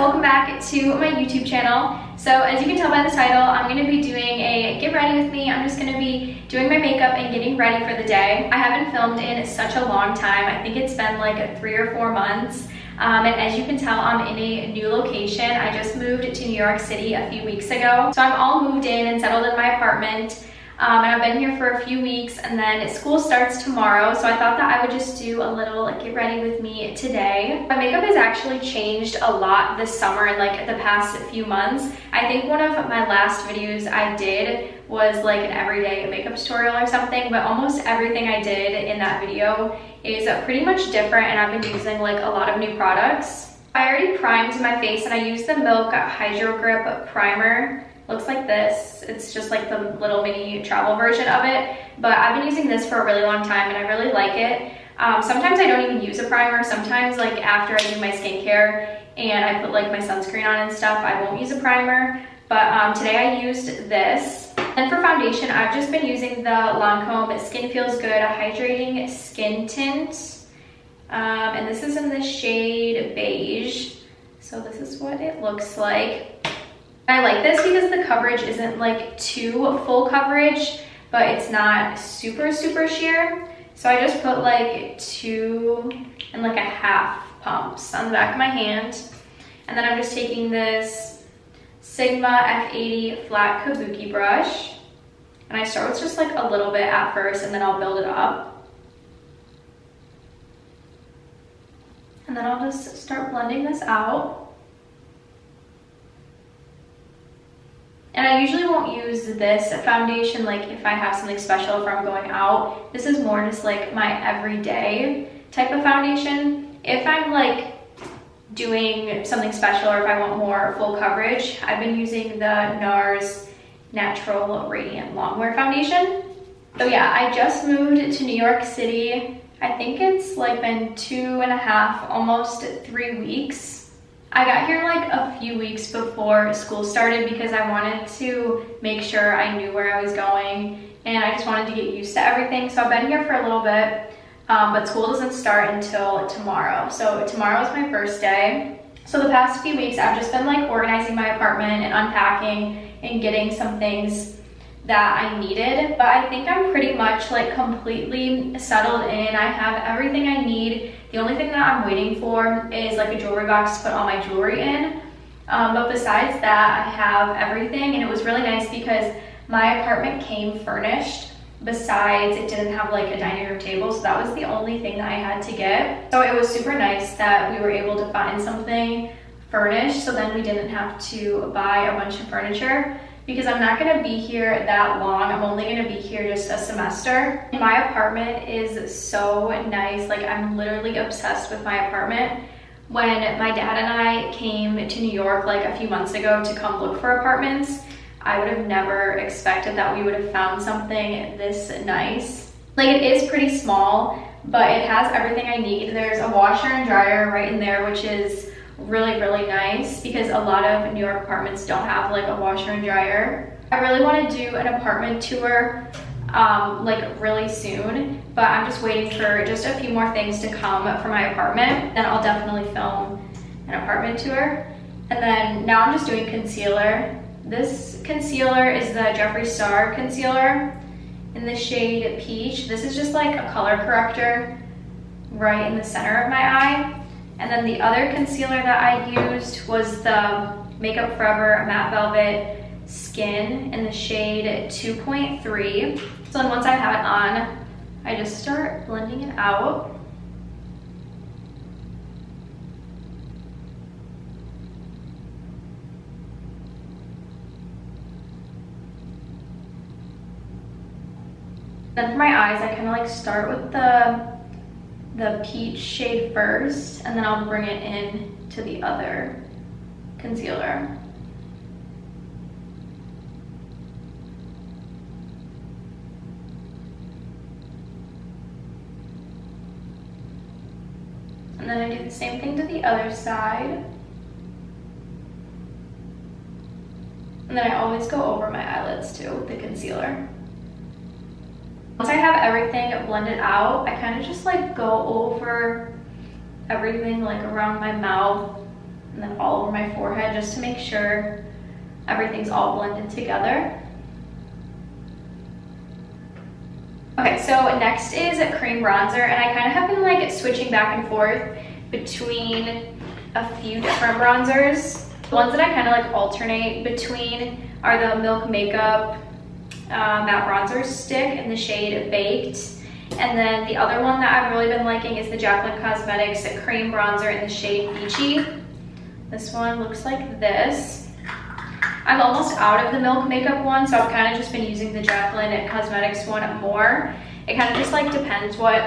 welcome back to my YouTube channel. So as you can tell by the title, I'm going to be doing a get ready with me. I'm just going to be doing my makeup and getting ready for the day. I haven't filmed in such a long time. I think it's been like 3 or 4 months. And as you can tell, I'm in a new location. I just moved to New York City a few weeks ago. So I'm all moved in and settled in my apartment. And I've been here for a few weeks, and then school starts tomorrow, so I thought that I would just do a little get ready with me today. My makeup has actually changed a lot this summer and like the past few months. I think one of my last videos I did was like an everyday makeup tutorial or something, but almost everything I did in that video is pretty much different, and I've been using like a lot of new products. I already primed my face, and I used the Milk Hydro Grip Primer. Looks like this. It's just like the little mini travel version of it, but I've been using this for a really long time and I really like it. Sometimes I don't even use a primer. Sometimes like after I do my skincare and I put like my sunscreen on and stuff, I won't use a primer, but today I used this. And for foundation, I've just been using the Lancôme Skin Feels Good Hydrating Skin Tint, and this is in the shade Beige. So this is what it looks like. I like this because the coverage isn't like too full coverage, but it's not super sheer. So I just put like 2.5 pumps on the back of my hand. And then I'm just taking this Sigma F80 flat kabuki brush. And I start with just like a little bit at first, and then I'll build it up. And then I'll just start blending this out. And I usually won't use this foundation like if I have something special, if I'm going out. This is more just like my everyday type of foundation. If I'm like doing something special or if I want more full coverage, I've been using the NARS Natural Radiant Longwear Foundation. So yeah, I just moved to New York City. I think it's like been 2.5, almost 3 weeks. I got here like a few weeks before school started because I wanted to make sure I knew where I was going, and I just wanted to get used to everything. So I've been here for a little bit, but school doesn't start until tomorrow. So tomorrow is my first day. So the past few weeks I've just been like organizing my apartment and unpacking and getting some things that I needed. But I think I'm pretty much like completely settled in. I have everything I need. The only thing that I'm waiting for is like a jewelry box to put all my jewelry in. But besides that, I have everything, and it was really nice because my apartment came furnished. Besides, it didn't have like a dining room table, so that was the only thing that I had to get. So it was super nice that we were able to find something furnished, so then we didn't have to buy a bunch of furniture, because I'm not gonna be here that long. I'm only gonna be here just a semester. My apartment is so nice. Like, I'm literally obsessed with my apartment. When my dad and I came to New York like a few months ago to come look for apartments, I would have never expected that we would have found something this nice. Like, it is pretty small, but it has everything I need. There's a washer and dryer right in there, which is really nice because a lot of New York apartments don't have like a washer and dryer. I really want to do an apartment tour like really soon, but I'm just waiting for just a few more things to come for my apartment. Then I'll definitely film an apartment tour. And then now I'm just doing concealer. This concealer is the Jeffree Star concealer in the shade Peach. This is just like a color corrector right in the center of my eye. And then the other concealer that I used was the Makeup Forever Matte Velvet Skin in the shade 2.3. So then once I have it on, I just start blending it out. Then for my eyes, I kind of like start with the peach shade first, and then I'll bring it in to the other concealer. And then I do the same thing to the other side. And then I always go over my eyelids too with the concealer. Once I have everything blended out, I kind of just like go over everything like around my mouth and then all over my forehead just to make sure everything's all blended together. Okay, so next is a cream bronzer, and I kind of have been like switching back and forth between a few different bronzers. The ones that I kind of like alternate between are the Milk Makeup matte bronzer stick in the shade Baked, and then the other one that I've really been liking is the Jaclyn Cosmetics cream bronzer in the shade Beachy. This one looks like this. I'm almost out of the Milk Makeup one, so I've kind of just been using the Jaclyn Cosmetics one more. It kind of just like depends what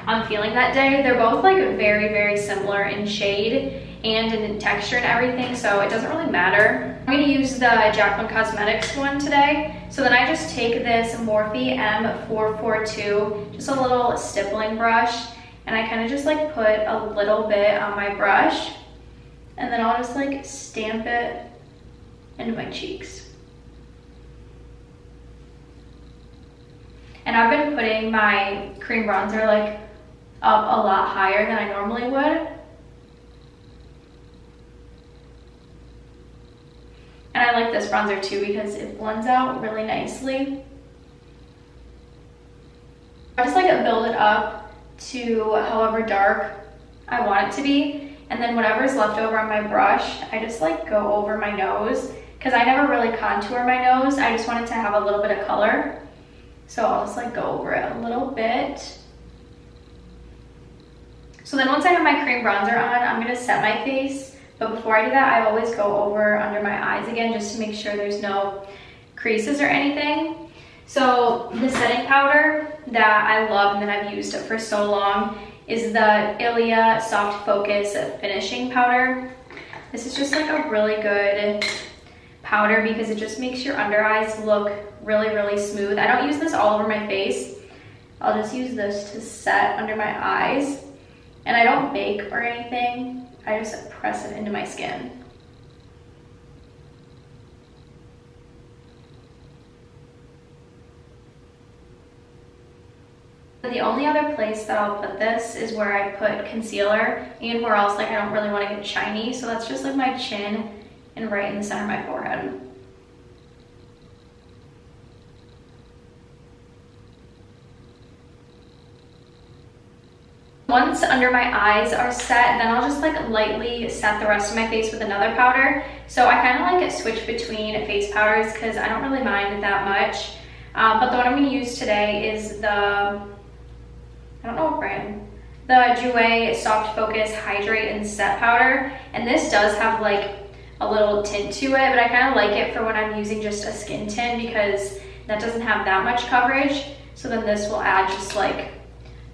I'm feeling that day. They're both like very, very similar in shade and in texture and everything, so it doesn't really matter. I'm gonna use the Jaclyn Cosmetics one today. So then I just take this Morphe M442, just a little stippling brush, and I kind of just like put a little bit on my brush, and then I'll just like stamp it into my cheeks. And I've been putting my cream bronzer like up a lot higher than I normally would. And I like this bronzer too because it blends out really nicely. I just like build it up to however dark I want it to be. And then whatever's left over on my brush, I just like go over my nose, because I never really contour my nose. I just want it to have a little bit of color. So I'll just like go over it a little bit. So then once I have my cream bronzer on, I'm gonna set my face. But before I do that, I always go over under my eyes again just to make sure there's no creases or anything. So the setting powder that I love and that I've used for so long is the Ilia Soft Focus Finishing Powder. This is just like a really good powder because it just makes your under eyes look really, really smooth. I don't use this all over my face. I'll just use this to set under my eyes. And I don't bake or anything. I just press it into my skin. The only other place that I'll put this is where I put concealer, and where else like I don't really want to get shiny. So that's just like my chin and right in the center of my forehead. Once under my eyes are set, then I'll just like lightly set the rest of my face with another powder. So I kind of like switch between face powders because I don't really mind that much. But the one I'm going to use today is the, I don't know what brand, the Jouer Soft Focus Hydrate and Set Powder. And this does have like a little tint to it, but I kind of like it for when I'm using just a skin tint because that doesn't have that much coverage. So then this will add just like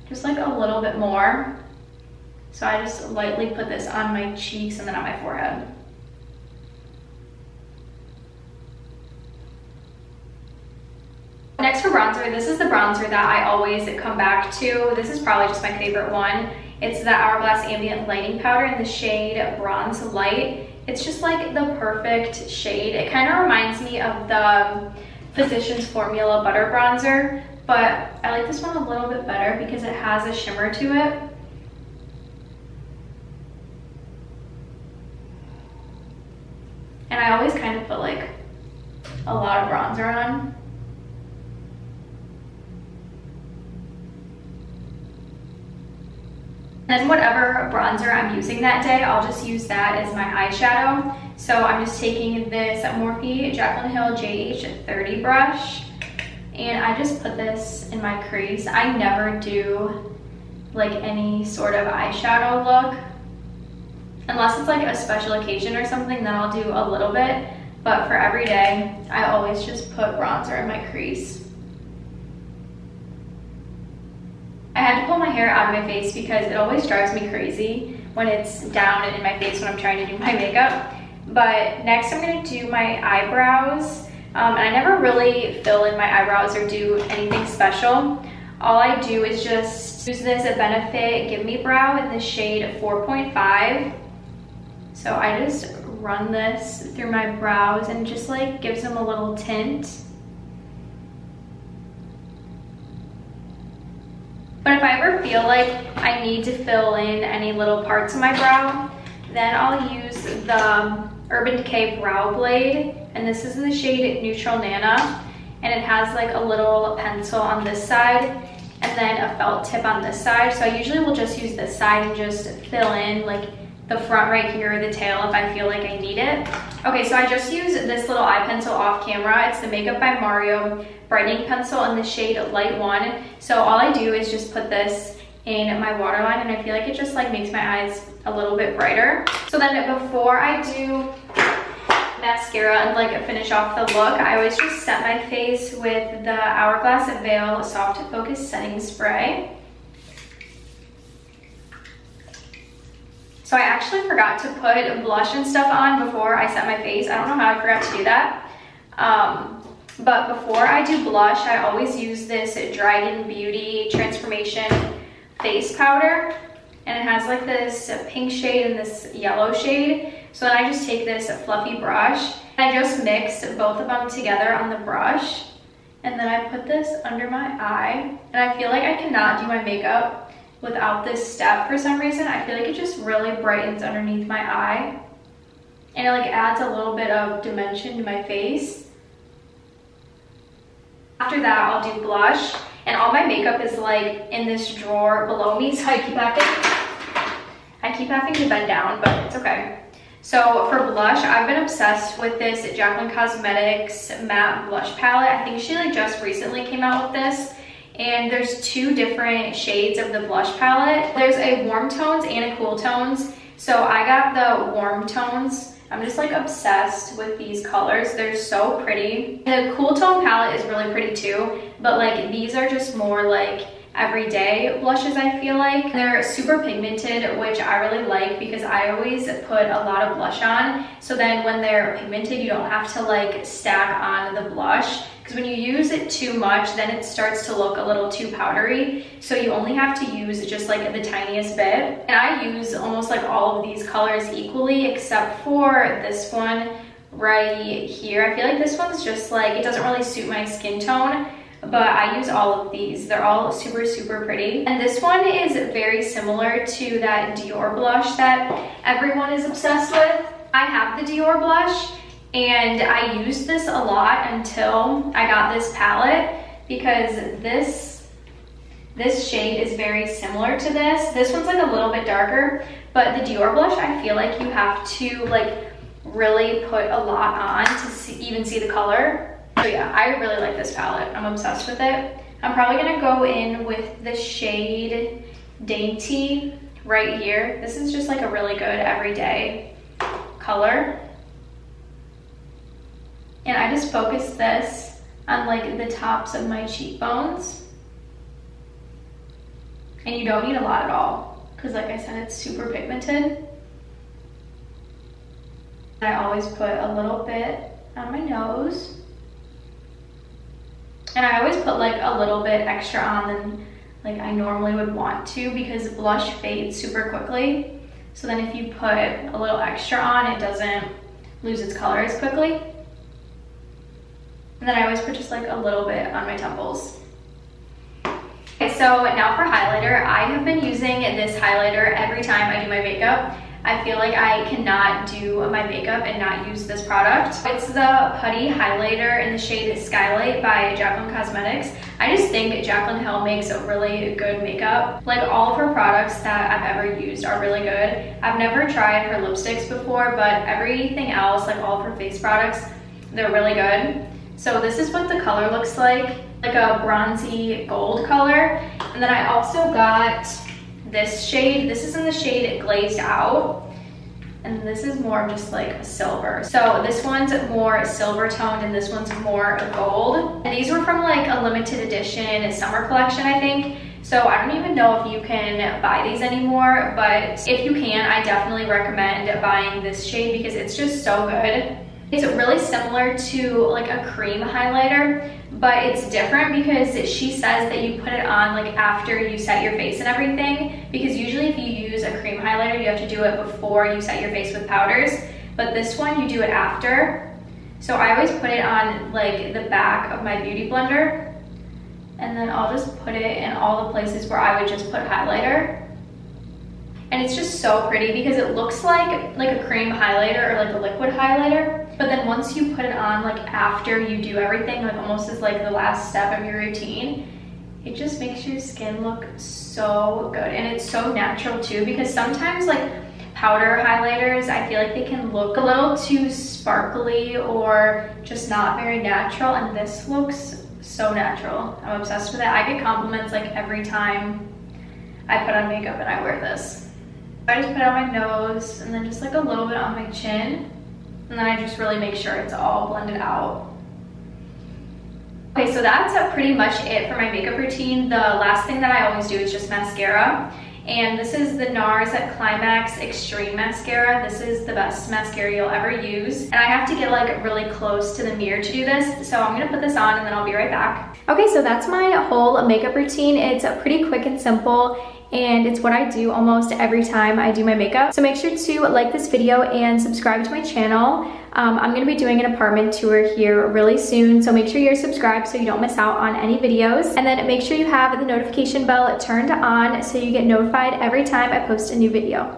a little bit more. So I just lightly put this on my cheeks and then on my forehead. Next for bronzer, this is the bronzer that I always come back to. This is probably just my favorite one. It's the Hourglass Ambient Lighting Powder in the shade Bronze Light. It's just like the perfect shade. It kind of reminds me of the Physicians Formula Butter Bronzer, but I like this one a little bit better because it has a shimmer to it. And I always kind of put like a lot of bronzer on. And whatever bronzer I'm using that day, I'll just use that as my eyeshadow. So I'm just taking this Morphe Jaclyn Hill JH30 brush, and I just put this in my crease. I never do like any sort of eyeshadow look. Unless it's like a special occasion or something, then I'll do a little bit. But for every day, I always just put bronzer in my crease. I had to pull my hair out of my face because it always drives me crazy when it's down and in my face when I'm trying to do my makeup. But next I'm going to do my eyebrows. And I never really fill in my eyebrows or do anything special. All I do is just use this Benefit Gimme Brow in the shade 4.5. So I just run this through my brows and just like gives them a little tint. But if I ever feel like I need to fill in any little parts of my brow, then I'll use the Urban Decay Brow Blade, and this is in the shade Neutral Nana, and it has like a little pencil on this side and then a felt tip on this side. So I usually will just use this side and just fill in like the front right here or the tail if I feel like I need it. Okay, so I just used this little eye pencil off camera. It's the Makeup by Mario brightening pencil in the shade Light 1. So all I do is just put this in my waterline, and I feel like it just like makes my eyes a little bit brighter. So then before I do mascara and like finish off the look, I always just set my face with the Hourglass Veil Soft Focus Setting Spray. So I actually forgot to put blush and stuff on before I set my face. I don't know how I forgot to do that. But before I do blush, I always use this Dragun Beauty Transformation face powder. And it has like this pink shade and this yellow shade. So then I just take this fluffy brush and I just mixed both of them together on the brush. And then I put this under my eye. And I feel like I cannot do my makeup without this step for some reason. I feel like it just really brightens underneath my eye. And it like adds a little bit of dimension to my face. After that, I'll do blush. And all my makeup is like in this drawer below me, so I keep having to bend down, but it's okay. So for blush, I've been obsessed with this Jaclyn Cosmetics matte blush palette. I think she like just recently came out with this. And there's two different shades of the blush palette. There's a warm tones and a cool tones. So I got the warm tones. I'm just like obsessed with these colors. They're so pretty. The cool tone palette is really pretty too, but like these are just more like everyday blushes, I feel like. They're super pigmented, which I really like because I always put a lot of blush on. So then when they're pigmented, you don't have to like stack on the blush. Because when you use it too much, then it starts to look a little too powdery. So you only have to use just like the tiniest bit. And I use almost like all of these colors equally, except for this one right here. I feel like this one's just like, it doesn't really suit my skin tone, but I use all of these. They're all super, super pretty. And this one is very similar to that Dior blush that everyone is obsessed with. I have the Dior blush, and I used this a lot until I got this palette because this shade is very similar to this. This one's like a little bit darker, but the Dior blush, I feel like you have to like really put a lot on to even see the color. So yeah, I really like this palette. I'm obsessed with it. I'm probably gonna go in with the shade Dainty right here. This is just like a really good everyday color. And I just focus this on like the tops of my cheekbones. And you don't need a lot at all, because like I said, it's super pigmented. I always put a little bit on my nose. And I always put like a little bit extra on than like I normally would want to, because blush fades super quickly. So then if you put a little extra on, it doesn't lose its color as quickly. And then I always put just like a little bit on my temples. Okay, so now for highlighter. I have been using this highlighter every time I do my makeup. I feel like I cannot do my makeup and not use this product. It's the Putty Highlighter in the shade Skylight by Jaclyn Cosmetics. I just think Jaclyn Hill makes a really good makeup. Like all of her products that I've ever used are really good. I've never tried her lipsticks before, but everything else, like all of her face products, they're really good. So this is what the color looks like a bronzy gold color. And then I also got this shade. This is in the shade Glazed Out. And this is more just like a silver. So this one's more silver toned and this one's more gold. And these were from like a limited edition summer collection, I think. So I don't even know if you can buy these anymore, but if you can, I definitely recommend buying this shade because it's just so good. It's really similar to like a cream highlighter, but it's different because she says that you put it on like after you set your face and everything, because usually if you use a cream highlighter, you have to do it before you set your face with powders, but this one you do it after. So I always put it on like the back of my beauty blender, and then I'll just put it in all the places where I would just put highlighter. And it's just so pretty because it looks like a cream highlighter or like a liquid highlighter. But then once you put it on, like after you do everything, like almost as like the last step of your routine, it just makes your skin look so good. And it's so natural too, because sometimes like powder highlighters, I feel like they can look a little too sparkly or just not very natural, and this looks so natural. I'm obsessed with it. I get compliments like every time I put on makeup and I wear this. I just put it on my nose and then just like a little bit on my chin, and then I just really make sure it's all blended out. Okay, so that's pretty much it for my makeup routine. The last thing that I always do is just mascara. And this is the NARS Climax Extreme Mascara. This is the best mascara you'll ever use. And I have to get like really close to the mirror to do this. So I'm gonna put this on and then I'll be right back. Okay, so that's my whole makeup routine. It's pretty quick and simple, and it's what I do almost every time I do my makeup. So make sure to like this video and subscribe to my channel. I'm gonna be doing an apartment tour here really soon, so make sure you're subscribed so you don't miss out on any videos. And then make sure you have the notification bell turned on so you get notified every time I post a new video.